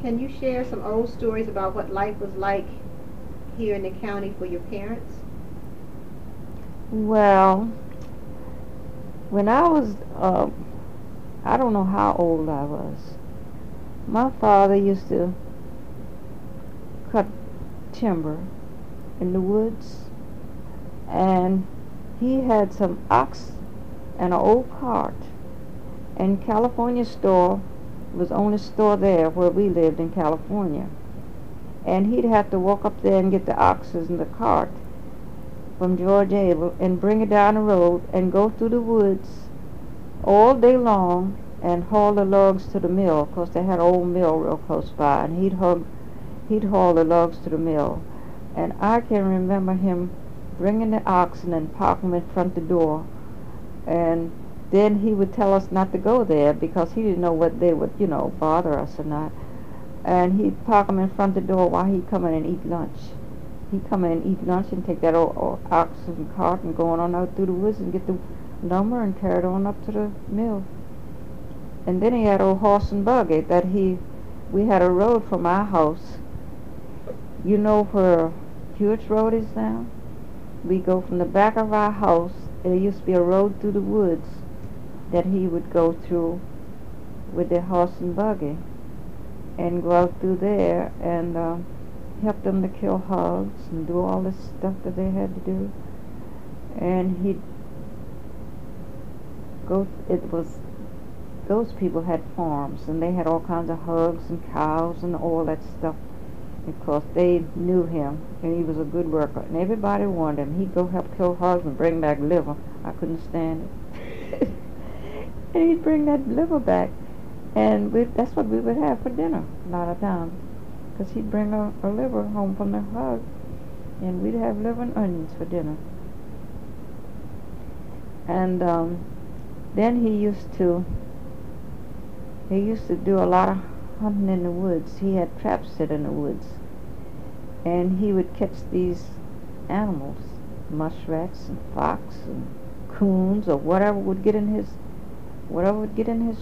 Can you share some old stories about what life was like here in the county for your parents? Well, when I was, I don't know how old I was. My father used to cut timber in the woods, and he had some ox and an old cart. And California store was the only store there where we lived in California. And he'd have to walk up there and get the oxes and the cart from George Abel and bring it down the road and go through the woods all day long and haul the logs to the mill, 'cause they had an old mill real close by, and he'd haul the logs to the mill. And I can remember him bringing the oxen and parking them in front of the door, and then he would tell us not to go there because he didn't know what they would, bother us or not. And he'd park them in front of the door while he'd come in and eat lunch. He'd come in and eat lunch and take that old oxen cart and go on out through the woods and get the lumber and carry it on up to the mill. And then he had a horse and buggy that we had a road from our house. You know where Hewitt's Road is now? We go from the back of our house, and there used to be a road through the woods that he would go through with the horse and buggy and go out through there and help them to kill hogs and do all this stuff that they had to do. And he'd go, those people had farms, and they had all kinds of hogs and cows and all that stuff. Of course, they knew him, and he was a good worker, and everybody wanted him. He'd go help kill hogs and bring back liver. I couldn't stand it. And he'd bring that liver back, and that's what we would have for dinner a lot of times, because he'd bring a liver home from the hog, and we'd have liver and onions for dinner. And then he used to do a lot of hunting in the woods. He had traps set in the woods, and he would catch these animals, muskrats and fox and coons or whatever would get in his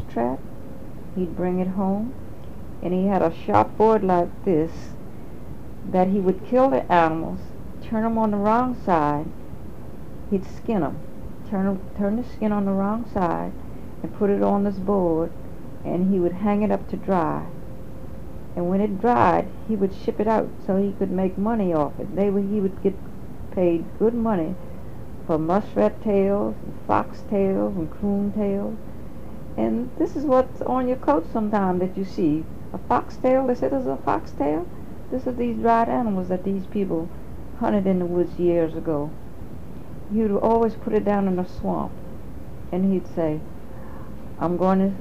trap. He'd bring it home, and he had a sharp board like this that he would kill the animals, turn them on the wrong side. He'd skin them, turn the skin on the wrong side, and put it on this board, and he would hang it up to dry. And when it dried, he would ship it out so he could make money off it. He would get paid good money for muskrat tails and fox tails and coon tails. And this is what's on your coat sometimes that you see. A foxtail, they said there's a foxtail. This is these dried animals that these people hunted in the woods years ago. He would always put it down in a swamp, and he'd say, I'm going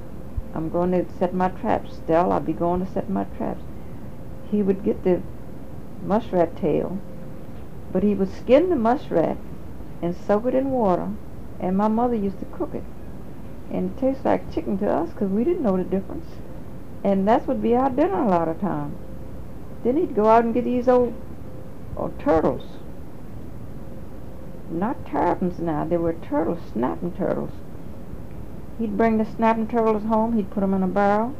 to set my traps, Stell. I'll be going to set my traps. He would get the muskrat tail, but he would skin the muskrat and soak it in water, and my mother used to cook it. And it tastes like chicken to us because we didn't know the difference. And that would be our dinner a lot of times. Then he'd go out and get these old turtles. Not terrapins now, they were turtles, snapping turtles. He'd bring the snapping turtles home, he'd put them in a barrel,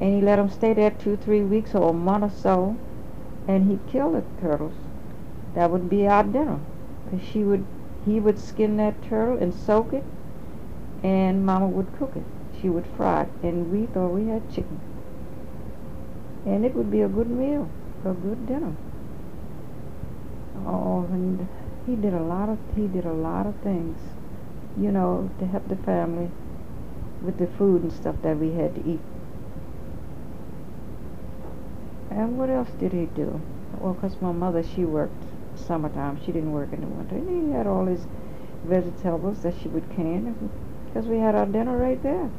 and he'd let them stay there 2-3 weeks or a month or so, and he'd kill the turtles. That would be our dinner. He would skin that turtle and soak it, and Mama would cook it. She would fry it, and we thought we had chicken. And it would be a good meal, a good dinner. Oh, and he did a lot of things, to help the family with the food and stuff that we had to eat. And what else did he do? Well, 'cause my mother, she worked summertime. She didn't work in the winter. And he had all his vegetables that she would can, because we had our dinner right there.